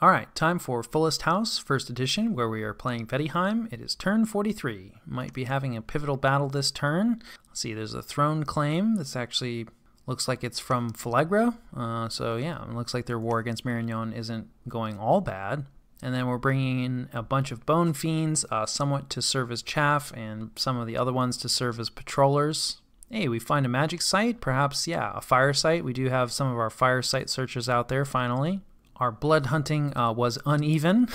Alright, time for Fullest House, first edition, where we are playing Vettiheim. It is turn 43. Might be having a pivotal battle this turn. Let's see, there's a throne claim. This actually looks like it's from Falegra. So yeah, it looks like their war against Marignon isn't going all bad. And then we're bringing in a bunch of Bone Fiends, somewhat to serve as chaff, and some of the other ones to serve as patrollers. Hey, we find a magic site, perhaps, yeah, a fire site. We do have some of our fire site searchers out there, finally. Our blood hunting was uneven,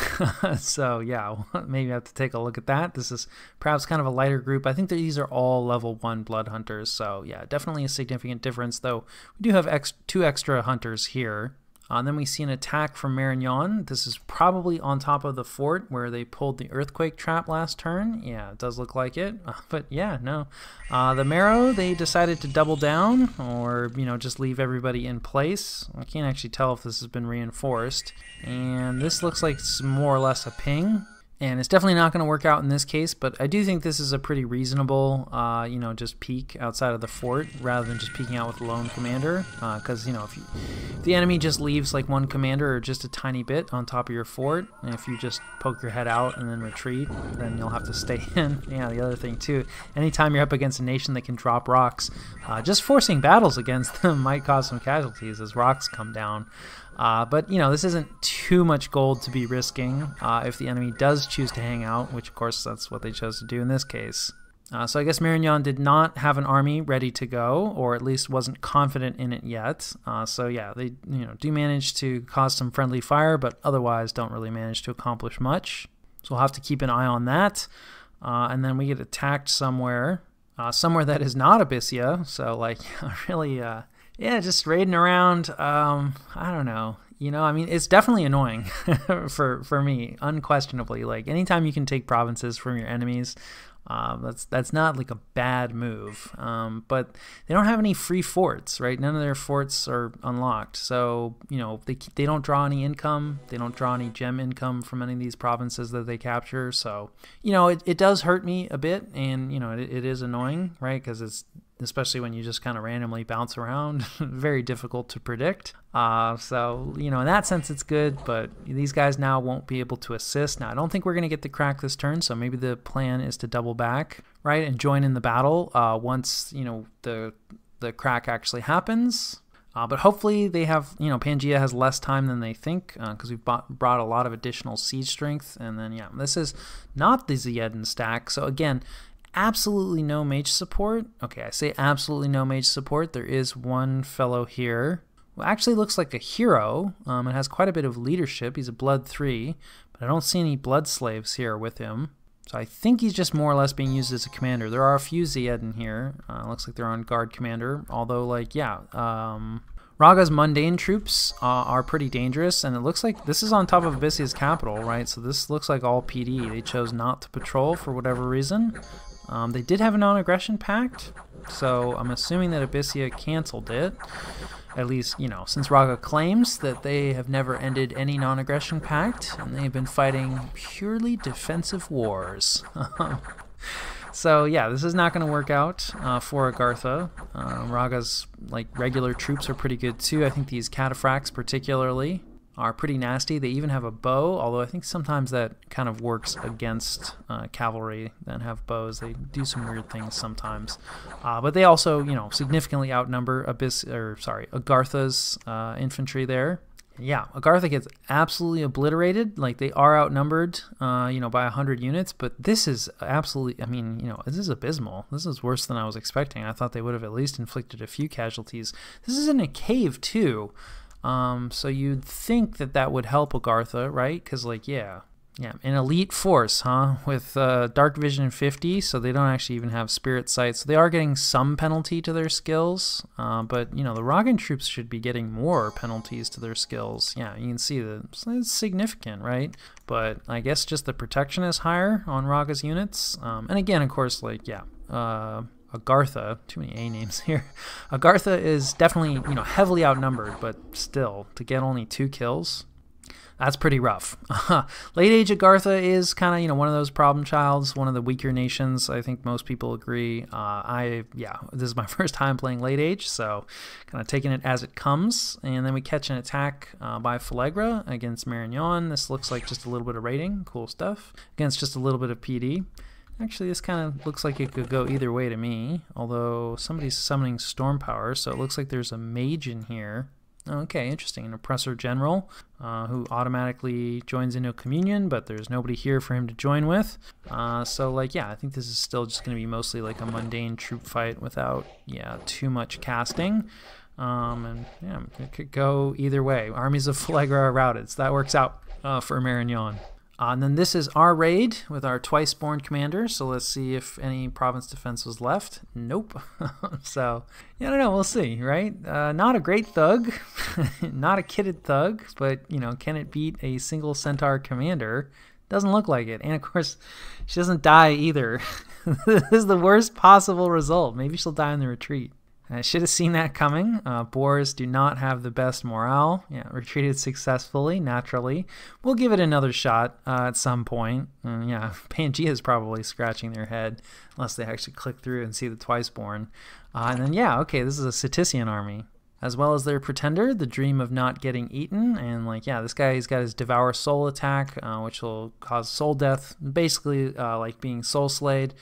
so yeah, maybe I have to take a look at that. This is perhaps kind of a lighter group. I think that these are all level 1 blood hunters, so yeah, definitely a significant difference, though we do have 2 extra hunters here. And then we see an attack from Marignon. This is probably on top of the fort where they pulled the earthquake trap last turn. Yeah, it does look like it. But yeah, no. The Marrow, they decided to double down or, you know, just leave everybody in place. I can't actually tell if this has been reinforced. And this looks like it's more or less a ping. And it's definitely not going to work out in this case, but I do think this is a pretty reasonable, you know, just peek outside of the fort rather than just peeking out with a lone commander. Because, you know, if the enemy just leaves like one commander or just a tiny bit on top of your fort, and if you just poke your head out and then retreat, then you'll have to stay in. Yeah, the other thing too, anytime you're up against a nation that can drop rocks, just forcing battles against them might cause some casualties as rocks come down. But, you know, this isn't too much gold to be risking if the enemy does choose to hang out, which, of course, that's what they chose to do in this case. So I guess Marignon did not have an army ready to go, or at least wasn't confident in it yet. So, yeah, they do manage to cause some friendly fire, but otherwise don't really manage to accomplish much. So we'll have to keep an eye on that. And then we get attacked somewhere that is not Abysia. So, like, really... yeah, just raiding around, I don't know. You know, I mean, it's definitely annoying for me, unquestionably. Like, anytime you can take provinces from your enemies, that's not like a bad move. But they don't have any free forts, right? None of their forts are unlocked. So, you know, they don't draw any income. They don't draw any gem income from any of these provinces that they capture. So, you know, it does hurt me a bit. And, you know, it is annoying, right? Because it's... especially when you just kind of randomly bounce around, very difficult to predict. So, you know, in that sense, it's good, but these guys now won't be able to assist. Now, I don't think we're going to get the crack this turn, so maybe the plan is to double back, right, and join in the battle once, you know, the crack actually happens. But hopefully they have, you know, Pangea has less time than they think because we've brought a lot of additional siege strength. And then, yeah, this is not the Zieden stack. So, again, absolutely no mage support. Okay, I say absolutely no mage support. There is one fellow here who actually looks like a hero and has quite a bit of leadership. He's a blood 3, but I don't see any blood slaves here with him. So I think he's just more or less being used as a commander. There are a few Zieden here. Looks like they're on guard commander. Although, like, yeah, Raga's mundane troops are pretty dangerous, and it looks like this is on top of Abyssia's capital, right? So this looks like all PD. They chose not to patrol for whatever reason. They did have a non-aggression pact, so I'm assuming that Abysia canceled it. At least, you know, since Raga claims that they have never ended any non-aggression pact, and they've been fighting purely defensive wars. So yeah, this is not going to work out for Agartha. Raga's like regular troops are pretty good too. I think these cataphracts particularly are pretty nasty. They even have a bow, although I think sometimes that kind of works against cavalry that have bows. They do some weird things sometimes. But they also, you know, significantly outnumber Agartha's infantry there. Yeah, Agartha gets absolutely obliterated. Like, they are outnumbered, you know, by 100 units, but this is absolutely, I mean, you know, this is abysmal. This is worse than I was expecting. I thought they would have at least inflicted a few casualties. This is in a cave, too. So you'd think that that would help Agartha, right? Because, like, yeah, an elite force, huh? With Dark Vision 50, so they don't actually even have Spirit Sight. So they are getting some penalty to their skills, but, you know, the Ragan troops should be getting more penalties to their skills. Yeah, you can see that it's significant, right? But I guess just the protection is higher on Raga's units. And again, of course, like, yeah, Agartha, too many A names here. Agartha is definitely, you know, heavily outnumbered, but still, to get only 2 kills, That's pretty rough. Late Age Agartha is kind of, one of those problem childs, one of the weaker nations. I think most people agree. This is my first time playing Late Age, so kind of taking it as it comes. And then we catch an attack by Felegra against Marignon. This looks like just a little bit of rating. Cool stuff. Against just a little bit of PD. Actually, this kind of looks like it could go either way to me, although somebody's summoning Storm Power, so it looks like there's a mage in here. Okay, interesting. An Oppressor General who automatically joins into a communion, but there's nobody here for him to join with. I think this is still just going to be mostly like a mundane troop fight without, too much casting. It could go either way. Armies of Felegra are routed, so that works out for Marignon. And then this is our raid with our twice-born commander, so let's see if any province defense was left. Nope. So, I don't know, we'll see, right? Not a great thug, not a kitted thug, but, can it beat a single centaur commander? Doesn't look like it. And, of course, she doesn't die either. This is the worst possible result. Maybe she'll die in the retreat. I should have seen that coming. Boars do not have the best morale. Retreated successfully, naturally. We'll give it another shot at some point. Pangea is probably scratching their head unless they actually click through and see the Twiceborn. This is a Cetician army. As well as their Pretender, the Dream of Not Getting Eaten. And this guy, he's got his Devour Soul attack, which will cause soul death. Basically like being soul slayed.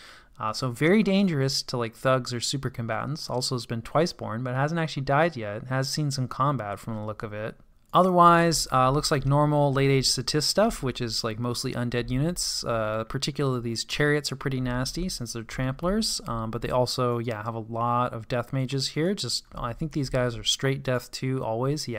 So very dangerous to thugs or super combatants. Also has been twice-born, but hasn't actually died yet. Has seen some combat from the look of it. Otherwise, looks like normal late-age Cetis stuff, which is mostly undead units. Particularly these chariots are pretty nasty since they're tramplers, but they also have a lot of death mages here. I think these guys are straight death 2 always.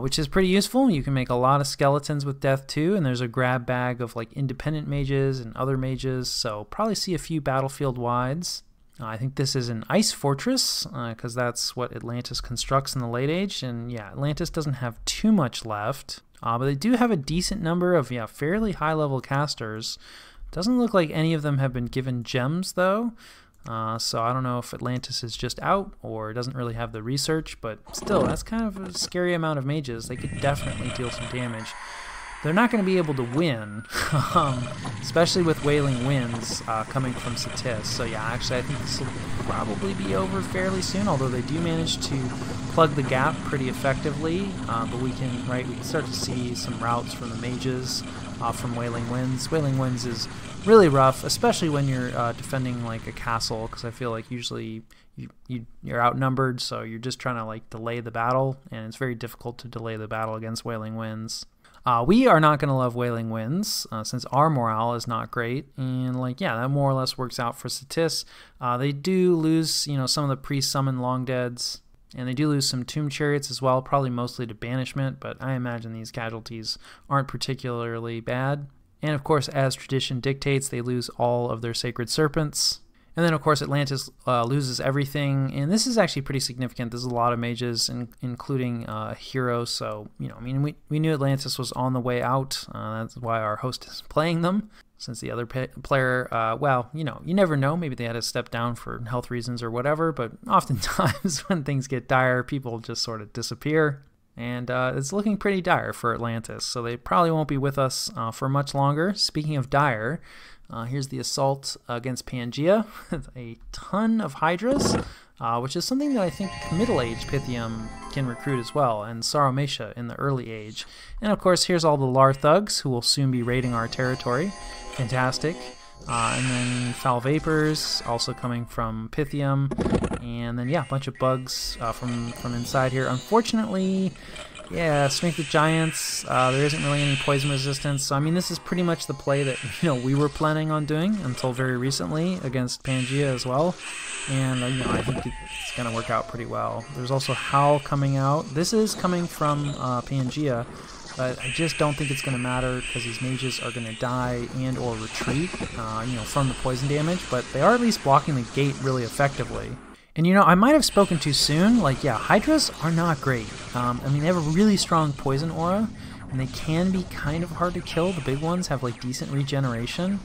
Which is pretty useful. You can make a lot of skeletons with Death 2, and there's a grab bag of independent mages and other mages, so probably see a few battlefield wides. I think this is an ice fortress, because that's what Atlantis constructs in the late age, and Atlantis doesn't have too much left, but they do have a decent number of fairly high level casters. Doesn't look like any of them have been given gems though. So I don't know if Atlantis is just out or doesn't really have the research, but still, that's kind of a scary amount of mages. They could definitely deal some damage. They're not going to be able to win, especially with Wailing Winds coming from Cetis. So actually I think this will probably be over fairly soon, although they do manage to plug the gap pretty effectively. But we can start to see some routes from the mages from Wailing Winds. Wailing Winds is really rough, especially when you're defending a castle, because I feel like usually you're outnumbered, so you're just trying to delay the battle, and it's very difficult to delay the battle against Wailing Winds. We are not going to love Wailing Winds since our morale is not great, and that more or less works out for Cetis. They do lose some of the pre-summoned long deads, and they do lose some Tomb Chariots as well, probably mostly to banishment, but I imagine these casualties aren't particularly bad. And of course, as tradition dictates, they lose all of their Sacred Serpents. And then of course Atlantis loses everything, and this is actually pretty significant. There's a lot of mages, including heroes, so we knew Atlantis was on the way out. That's why our host is playing them, since the other player, you never know, maybe they had to step down for health reasons or whatever, but oftentimes when things get dire, people just sort of disappear. And it's looking pretty dire for Atlantis, so they probably won't be with us for much longer. Speaking of dire, here's the assault against Pangea. A ton of Hydras, which is something that I think Middle Age Pythium can recruit as well, and Sauromatia in the early age. And of course, here's all the Lar Thugs, who will soon be raiding our territory. Fantastic. And then Foul Vapors, also coming from Pythium. And then, a bunch of bugs from inside here. Unfortunately, Strength of Giants, there isn't really any poison resistance. So, this is pretty much the play that, we were planning on doing until very recently against Pangea as well. And, I think it's going to work out pretty well. There's also Howl coming out. This is coming from Pangea. But I just don't think it's going to matter because these mages are going to die and or retreat, from the poison damage. But they are at least blocking the gate really effectively. And I might have spoken too soon. Hydras are not great. They have a really strong poison aura, and they can be kind of hard to kill. The big ones have decent regeneration.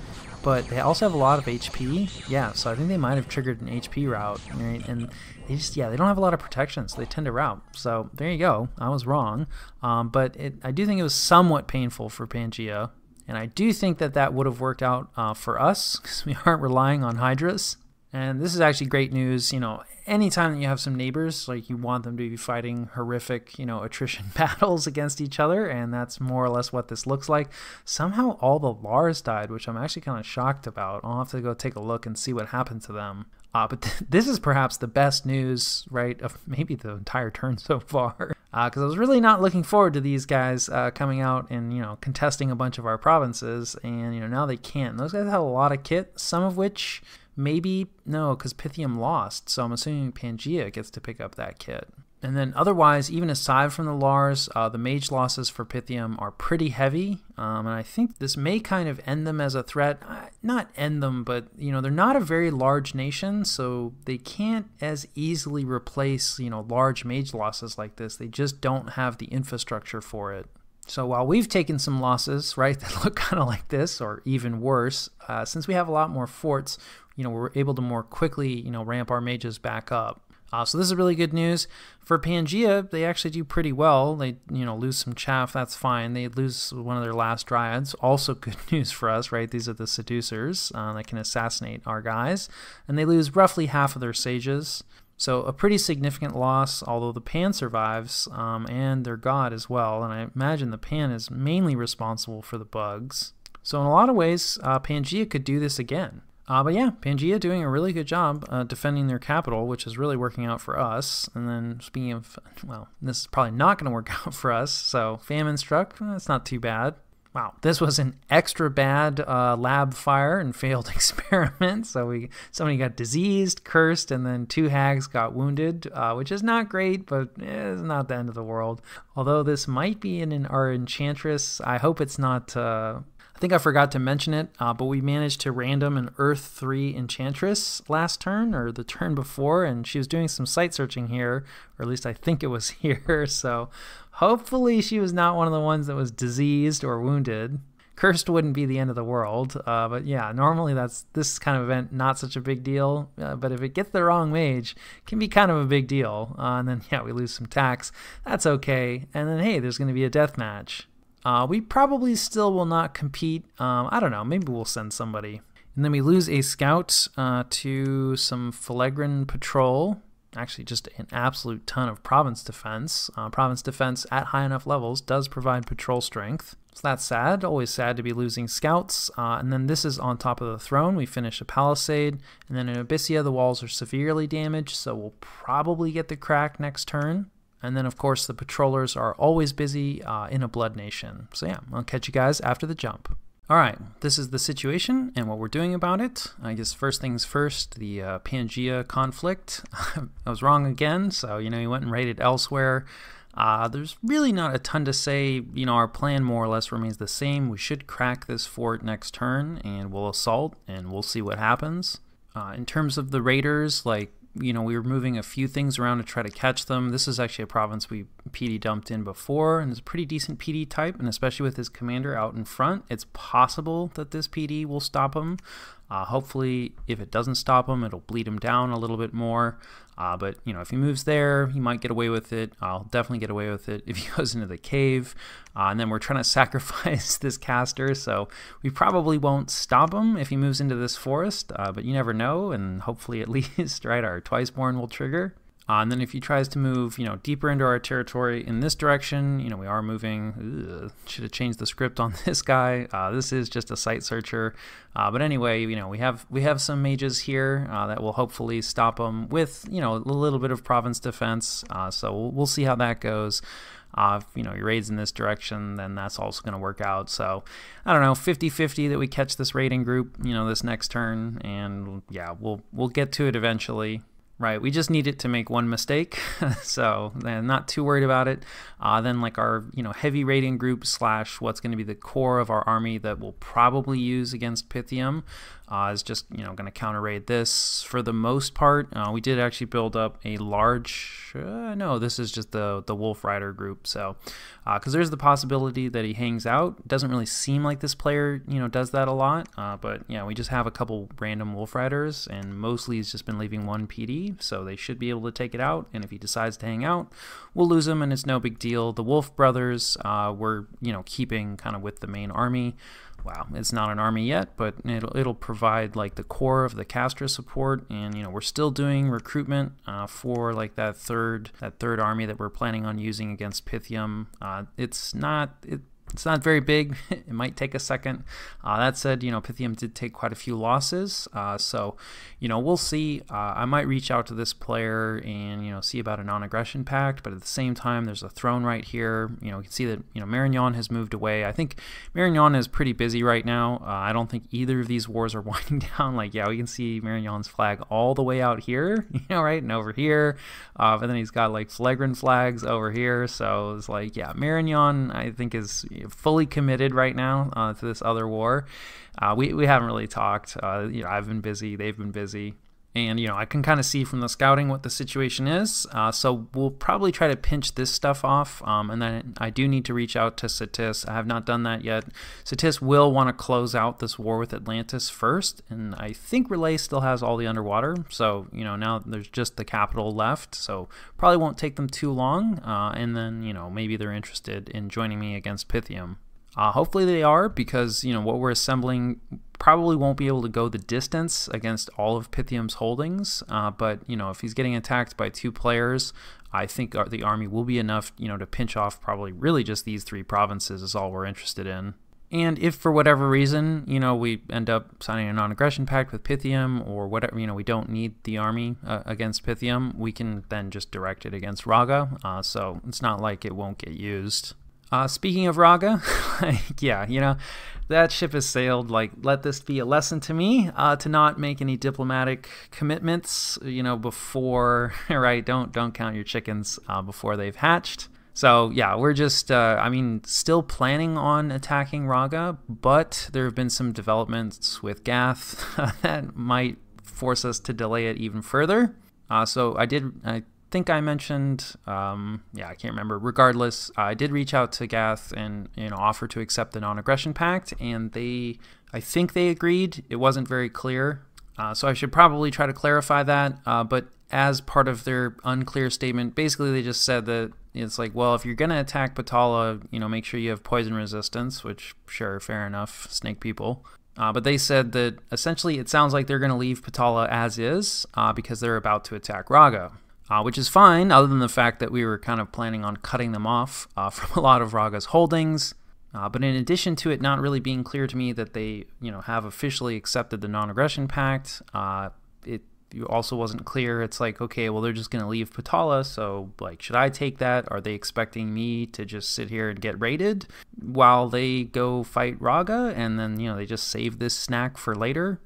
but they also have a lot of HP. Yeah, so I think they might have triggered an HP route, right? And they just, yeah, they don't have a lot of protection, so they tend to route. So there you go. I was wrong. But I do think it was somewhat painful for Pangea. And I do think that that would have worked out for us because we aren't relying on Hydras. And this is actually great news. You know, anytime that you have some neighbors, like you want them to be fighting horrific, you know, attrition battles against each other, and that's more or less what this looks like. Somehow all the Lars died, which I'm actually kind of shocked about. I'll have to go take a look and see what happened to them. But this is perhaps the best news, right, of maybe the entire turn so far. Because I was really not looking forward to these guys coming out and, you know, contesting a bunch of our provinces. And, you know, now they can't. Those guys have a lot of kit, some of which maybe, no, because Pythium lost. So I'm assuming Pangea gets to pick up that kit. And then otherwise, even aside from the Lars, the mage losses for Pythium are pretty heavy. And I think this may kind of end them as a threat. Not end them, but, you know, they're not a very large nation, so they can't as easily replace, you know, large mage losses like this. They just don't have the infrastructure for it. So while we've taken some losses, right, that look kind of like this, or even worse, since we have a lot more forts, you know, we're able to more quickly, you know, ramp our mages back up. So this is really good news. For Pangea, they actually do pretty well. They, you know, lose some chaff, that's fine. They lose one of their last dryads, also good news for us, right? These are the seducers that can assassinate our guys. And they lose roughly half of their sages. So a pretty significant loss, although the Pan survives, and their god as well. And I imagine the Pan is mainly responsible for the bugs. So in a lot of ways, Pangea could do this again. But yeah, Pangea doing a really good job defending their capital, which is really working out for us. And then speaking of, well, this is probably not going to work out for us. So famine struck, that's not too bad. Wow, this was an extra bad lab fire and failed experiment. So somebody got diseased, cursed, and then 2 hags got wounded, which is not great, but it's not the end of the world. Although this might be in our Enchantress, I hope it's not... I think I forgot to mention it, but we managed to random an Earth 3 Enchantress last turn, or the turn before, and she was doing some site searching here, or at least I think it was here, so hopefully she was not one of the ones that was diseased or wounded. Cursed wouldn't be the end of the world, but yeah, normally this kind of event not such a big deal, but if it gets the wrong mage, it can be kind of a big deal, and then yeah, we lose some tax, that's okay, and then hey, there's going to be a death match. We probably still will not compete. I don't know. Maybe we'll send somebody. And then we lose a scout to some Filegrin patrol. Actually, just an absolute ton of province defense. Province defense at high enough levels does provide patrol strength. So that's sad. Always sad to be losing scouts. And then this is on top of the throne. We finish a palisade. And then in Abyssia, the walls are severely damaged. So we'll probably get the crack next turn. And then, of course, the patrollers are always busy in a blood nation. So yeah, I'll catch you guys after the jump. All right, this is the situation and what we're doing about it. I guess first things first, the Pangea conflict. I was wrong again, so, you know, he went and raided elsewhere. There's really not a ton to say. You know, our plan more or less remains the same. We should crack this fort next turn, and we'll assault, and we'll see what happens. In terms of the raiders, like, you know, we were moving a few things around to try to catch them. This is actually a province we PD dumped in before, and it's a pretty decent PD type, and especially with his commander out in front, it's possible that this PD will stop him. Hopefully, if it doesn't stop him, it'll bleed him down a little bit more. But, you know, if he moves there, he might get away with it. I'll definitely get away with it if he goes into the cave. And then we're trying to sacrifice this caster, so we probably won't stop him if he moves into this forest. But you never know, and hopefully at least, right, our Twiceborn will trigger. And then if he tries to move, you know, deeper into our territory in this direction, you know, we are moving. Should have changed the script on this guy. This is just a site searcher. But anyway, you know, we have some mages here that will hopefully stop him with, you know, a little bit of province defense. So we'll see how that goes. If, you know, he raids in this direction, then that's also going to work out. So, I don't know, 50-50 that we catch this raiding group, you know, this next turn. And, yeah, we'll get to it eventually. Right, we just need it to make one mistake, so not too worried about it. Then like our heavy raiding group slash what's going to be the core of our army that we'll probably use against Pythium is just going to counter raid this for the most part. We did actually build up a large no, this is just the Wolf Rider group, so because there's the possibility that he hangs out. It doesn't really seem like this player does that a lot, but yeah, we just have a couple random Wolf Riders, and mostly he's just been leaving one PD, so they should be able to take it out. And if he decides to hang out, we'll lose him, and it's no big deal. The Wolf Brothers we're keeping kind of with the main army. Wow, it's not an army yet, but it'll provide like the core of the Castra support, and we're still doing recruitment for like that third army that we're planning on using against Pythium. It's not very big. It might take a second. That said, Pythium did take quite a few losses, so we'll see. I might reach out to this player and see about a non-aggression pact, but at the same time, there's a throne right here. You can see that Marignon has moved away. I think Marignon is pretty busy right now. I don't think either of these wars are winding down. Like, yeah, we can see Marignon's flag all the way out here, right, and over here, but then he's got like Phlegrain flags over here. So it's like, yeah, Marignon I think is fully committed right now to this other war. We haven't really talked. I've been busy, they've been busy, and I can kind of see from the scouting what the situation is. So we'll probably try to pinch this stuff off, and then I do need to reach out to Satis. I have not done that yet. Satis will want to close out this war with Atlantis first, and I think Relay still has all the underwater, so now there's just the capital left, so probably won't take them too long, and then maybe they're interested in joining me against Pythium. Hopefully they are, because what we're assembling probably won't be able to go the distance against all of Pythium's holdings, but if he's getting attacked by 2 players, I think the army will be enough to pinch off probably really just these 3 provinces is all we're interested in. And if for whatever reason, we end up signing a non-aggression pact with Pythium, or whatever, we don't need the army against Pythium, we can then just direct it against Raga, so it's not like it won't get used. Speaking of Raga, yeah, that ship has sailed. Like, let this be a lesson to me to not make any diplomatic commitments, before, right? Don't count your chickens before they've hatched. So yeah, we're just, still planning on attacking Raga, but there have been some developments with Gath that might force us to delay it even further. So I think I mentioned, I can't remember. Regardless, I did reach out to Gath and offer to accept the non-aggression pact, and I think they agreed. It wasn't very clear, so I should probably try to clarify that. But as part of their unclear statement, basically they just said that it's like, well, if you're gonna attack Potala, make sure you have poison resistance, which sure, fair enough, snake people. But they said that essentially it sounds like they're gonna leave Potala as is because they're about to attack Raga. Which is fine, other than the fact that we were kind of planning on cutting them off from a lot of Raga's holdings. But in addition to it not really being clear to me that they, have officially accepted the non-aggression pact, it also wasn't clear. It's like, okay, well, they're just going to leave Potala, so, like, should I take that? Are they expecting me to just sit here and get raided while they go fight Raga, and then, they just save this snack for later?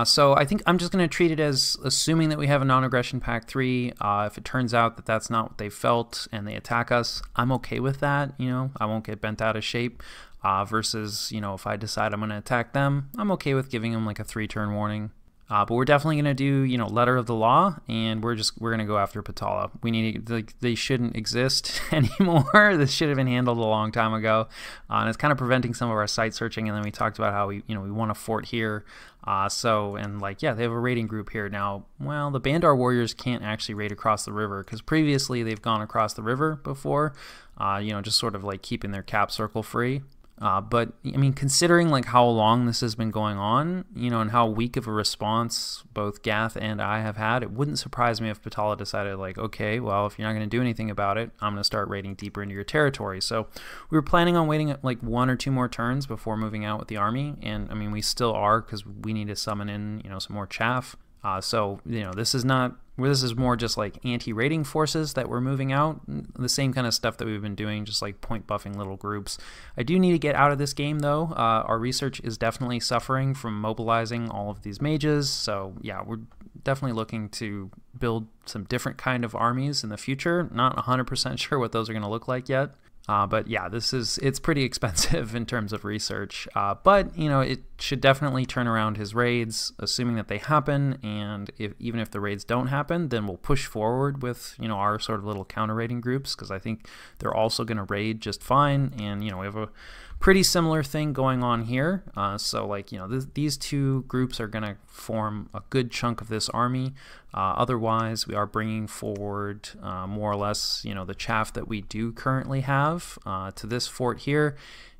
So I think I'm just going to treat it as assuming that we have a non-aggression pact 3. If it turns out that that's not what they felt and they attack us, I'm okay with that. I won't get bent out of shape. Versus, if I decide I'm going to attack them, I'm okay with giving them like a 3-turn warning. But we're definitely going to do, letter of the law, and we're going to go after Potala. We need, they shouldn't exist anymore. This should have been handled a long time ago, and it's kind of preventing some of our site searching. And then we talked about how we want a fort here. And like, yeah, they have a raiding group here now. Well, the Bandar warriors can't actually raid across the river because previously they've gone across the river before, just sort of like keeping their cap circle free. But considering like how long this has been going on, and how weak of a response both Gath and I have had, it wouldn't surprise me if Potala decided like, okay, well, if you're not going to do anything about it, I'm going to start raiding deeper into your territory. So we were planning on waiting like 1 or 2 more turns before moving out with the army, and we still are, because we need to summon in some more chaff. So this is more just like anti-raiding forces that we're moving out, the same kind of stuff that we've been doing, just like point buffing little groups. I do need to get out of this game though. Our research is definitely suffering from mobilizing all of these mages, so yeah, we're definitely looking to build some different kind of armies in the future. Not 100% sure what those are going to look like yet. But yeah, it's pretty expensive in terms of research. But, you know, it should definitely turn around his raids, assuming that they happen. And even if the raids don't happen, then we'll push forward with, you know, our sort of little counter raiding groups, because I think they're also going to raid just fine. And, you know, we have a pretty similar thing going on here. So like, you know, these two groups are going to form a good chunk of this army. Otherwise, we are bringing forward more or less, you know, the chaff that we do currently have to this fort here.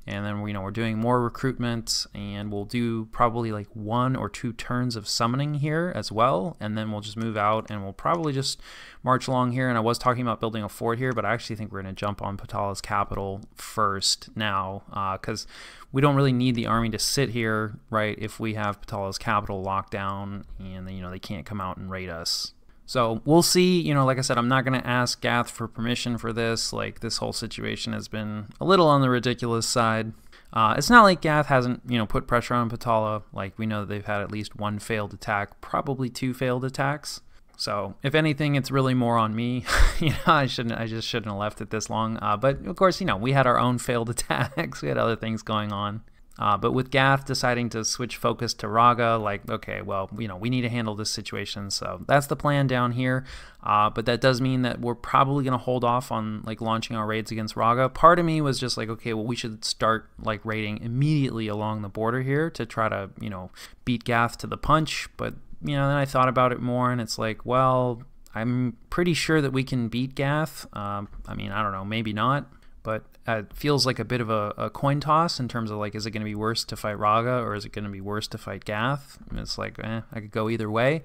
And then, you know, we're doing more recruitment, and we'll do probably like 1 or 2 turns of summoning here as well. And then we'll just move out, and we'll probably just march along here. And I was talking about building a fort here, but I actually think we're going to jump on Potala's capital first now, because we don't really need the army to sit here, right, if we have Potala's capital locked down, and then, you know, they can't come out and raid us. So we'll see. You know, like I said, I'm not going to ask Gath for permission for this. Like, this whole situation has been a little on the ridiculous side. It's not like Gath hasn't, you know, put pressure on Potala. Like, we know that they've had at least 1 failed attack, probably 2 failed attacks. So if anything, it's really more on me. You know, I just shouldn't have left it this long. But of course, you know, we had our own failed attacks. We had other things going on. But with Gath deciding to switch focus to Raga, like, okay, well, you know, we need to handle this situation. So that's the plan down here. But that does mean that we're probably going to hold off on, like, launching our raids against Raga. Part of me was just like, okay, well, we should start, like, raiding immediately along the border here to try to, you know, beat Gath to the punch. But, you know, then I thought about it more, and it's like, well, I'm pretty sure that we can beat Gath. I mean, I don't know, maybe not. But it feels like a bit of a coin toss in terms of, like, is it going to be worse to fight Raga, or is it going to be worse to fight Gath? And it's like, I could go either way.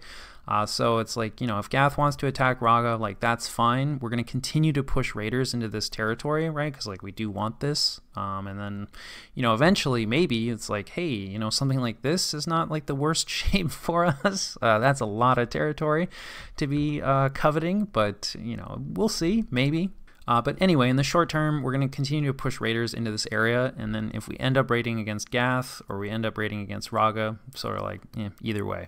So it's like, you know, if Gath wants to attack Raga, like, that's fine. We're going to continue to push raiders into this territory, right? Because, like, we do want this. And then, you know, eventually maybe it's like, hey, you know, something like this is not, like, the worst shape for us. That's a lot of territory to be coveting, but, you know, we'll see, maybe. But anyway, in the short term, we're going to continue to push raiders into this area, and then if we end up raiding against Gath or we end up raiding against Raga, sort of like, either way.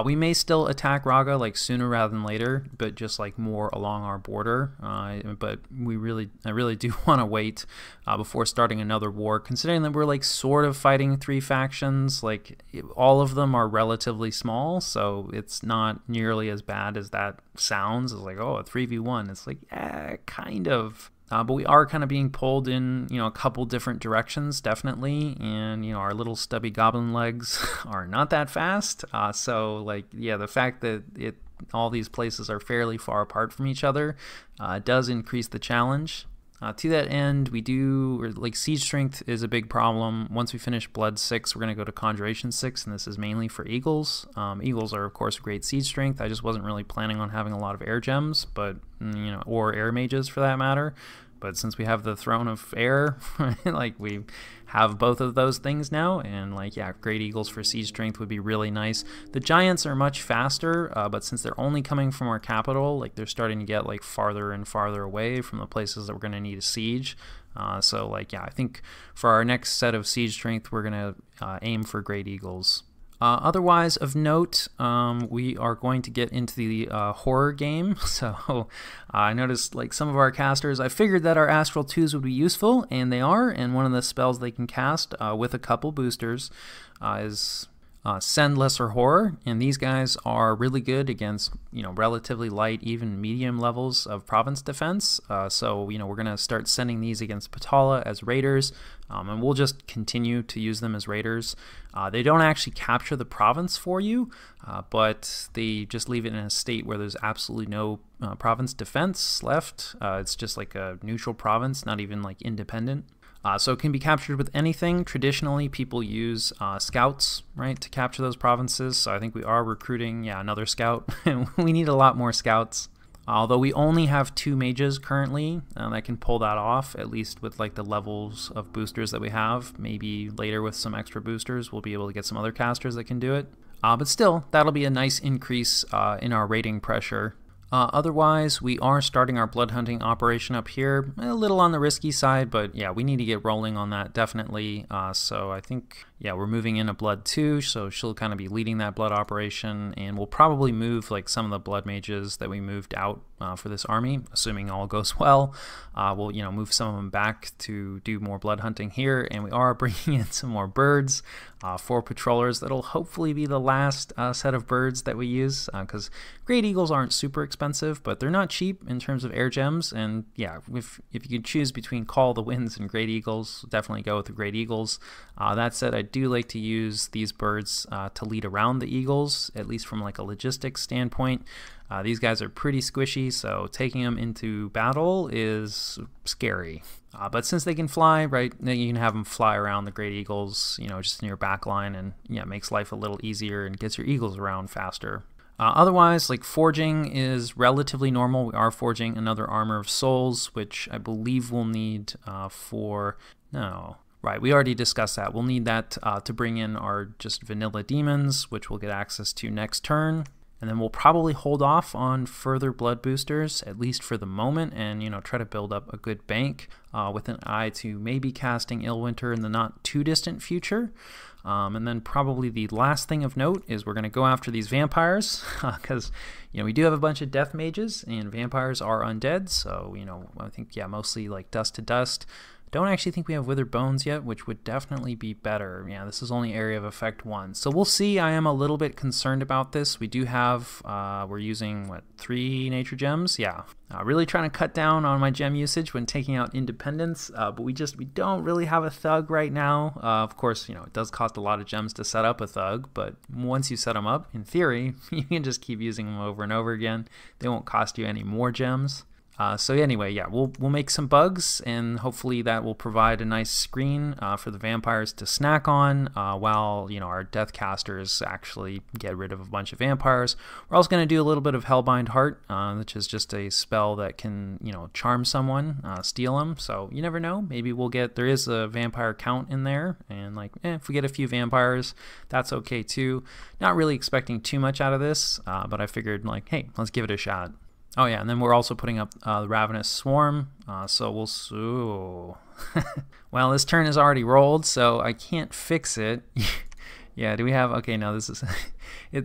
We may still attack Raga, like, sooner rather than later, but just, like, more along our border. But I really do want to wait before starting another war, considering that we're, like, sort of fighting 3 factions. Like, all of them are relatively small, so it's not nearly as bad as that sounds. It's like, oh, a 3v1. It's like, kind of. But we are kind of being pulled in, you know, a couple different directions, definitely. And, you know, our little stubby goblin legs are not that fast. So, like, yeah, the fact that all these places are fairly far apart from each other does increase the challenge. To that end, siege strength is a big problem. Once we finish Blood 6, we're going to go to Conjuration 6, and this is mainly for Eagles. Eagles are, of course, great siege strength. I just wasn't really planning on having a lot of air gems, but, you know, or air mages for that matter. But since we have the Throne of Air, like, we have both of those things now, and, like, yeah, Great Eagles for siege strength would be really nice. The Giants are much faster, but since they're only coming from our capital, like, they're starting to get, like, farther and farther away from the places that we're going to need a siege. So, like, yeah, I think for our next set of siege strength, we're going to aim for Great Eagles. Otherwise, of note, we are going to get into the horror game. So I noticed, like, some of our casters, I figured that our Astral 2s would be useful, and they are. And one of the spells they can cast with a couple boosters is Send Lesser Horror, and these guys are really good against, you know, relatively light, even medium levels of province defense. So, you know, we're going to start sending these against Potala as raiders, and we'll just continue to use them as raiders. They don't actually capture the province for you, but they just leave it in a state where there's absolutely no province defense left. It's just like a neutral province, not even, like, independent. So it can be captured with anything. Traditionally, people use scouts, right, to capture those provinces. So I think we are recruiting, yeah, another scout. We need a lot more scouts. Although we only have 2 mages currently that can pull that off, at least with, like, the levels of boosters that we have. Maybe later with some extra boosters, we'll be able to get some other casters that can do it. But still, that'll be a nice increase in our rating pressure. Otherwise, we are starting our blood hunting operation up here. A little on the risky side, but yeah, we need to get rolling on that definitely. So I think, yeah, we're moving into blood 2, so she'll kind of be leading that blood operation, and we'll probably move like some of the blood mages that we moved out for this army, assuming all goes well. We'll, you know, move some of them back to do more blood hunting here, and we are bringing in some more birds, 4 patrollers. That'll hopefully be the last set of birds that we use, because great eagles aren't super expensive, but they're not cheap in terms of air gems. And yeah, if you could choose between Call the Winds and Great Eagles, definitely go with the Great Eagles. That said, I do like to use these birds to lead around the eagles, at least from like a logistics standpoint. These guys are pretty squishy, so taking them into battle is scary. But since they can fly, right, you can have them fly around the Great Eagles, you know, just in your back line, and yeah, it makes life a little easier and gets your eagles around faster. Otherwise, like, forging is relatively normal. We are forging another Armor of Souls, which I believe we'll need Right, we already discussed that. We'll need that to bring in our just vanilla demons, which we'll get access to next turn. And then we'll probably hold off on further blood boosters, at least for the moment, and, you know, try to build up a good bank with an eye to maybe casting Illwinter in the not too distant future. And then probably the last thing of note is we're going to go after these vampires, because, you know, we do have a bunch of death mages, and vampires are undead, so, you know, I think, yeah, mostly like dust to dust. Don't actually think we have Withered Bones yet, which would definitely be better. Yeah, this is only Area of Effect 1. So we'll see. I am a little bit concerned about this. We do have, we're using, what, 3 nature gems? Yeah. Really trying to cut down on my gem usage when taking out Independence, but we don't really have a Thug right now. Of course, you know, it does cost a lot of gems to set up a Thug, but once you set them up, in theory, you can just keep using them over and over again. They won't cost you any more gems. So anyway, yeah, we'll make some bugs, and hopefully that will provide a nice screen for the vampires to snack on, while, you know, our death casters actually get rid of a bunch of vampires. We're also going to do a little bit of Hellbind Heart, which is just a spell that can, you know, charm someone, steal them. So you never know. Maybe we'll get, there is a vampire count in there, and like, if we get a few vampires, that's okay too. Not really expecting too much out of this, but I figured, like, hey, let's give it a shot. Oh yeah, and then we're also putting up the Ravenous Swarm, so we'll... Well, this turn is already rolled, so I can't fix it. Yeah, do we have... Okay, no, this is...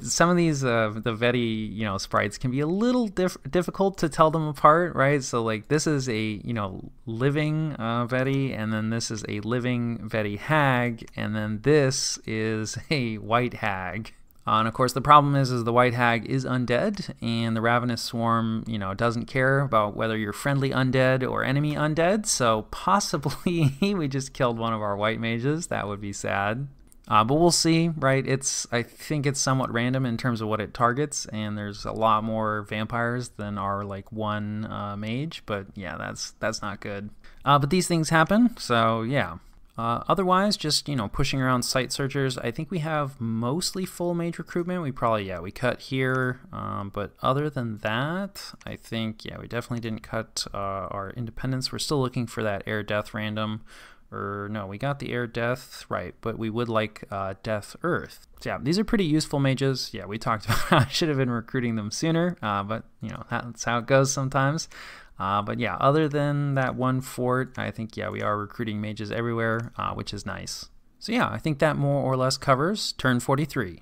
some of these, the Veti, you know, sprites can be a little difficult to tell them apart, right? So, like, this is a, you know, living Veti, and then this is a living Veti hag, and then this is a white hag. And of course, the problem is the White Hag is undead, and the Ravenous Swarm, you know, doesn't care about whether you're friendly undead or enemy undead. So possibly we just killed one of our white mages. That would be sad. But we'll see, right? I think it's somewhat random in terms of what it targets, and there's a lot more vampires than our like one mage. But yeah, that's not good. But these things happen, so yeah. Otherwise, just, you know, pushing around site searchers. I think we have mostly full mage recruitment. We probably, yeah, we cut here. But other than that, I think, yeah, we definitely didn't cut our independence. We're still looking for that air death random. Or no, we got the air death, right, but we would like death earth. So yeah, these are pretty useful mages. Yeah, we talked about I should have been recruiting them sooner, but, you know, that's how it goes sometimes. But yeah, other than that one fort, I think, yeah, we are recruiting mages everywhere, which is nice. So yeah, I think that more or less covers turn 43.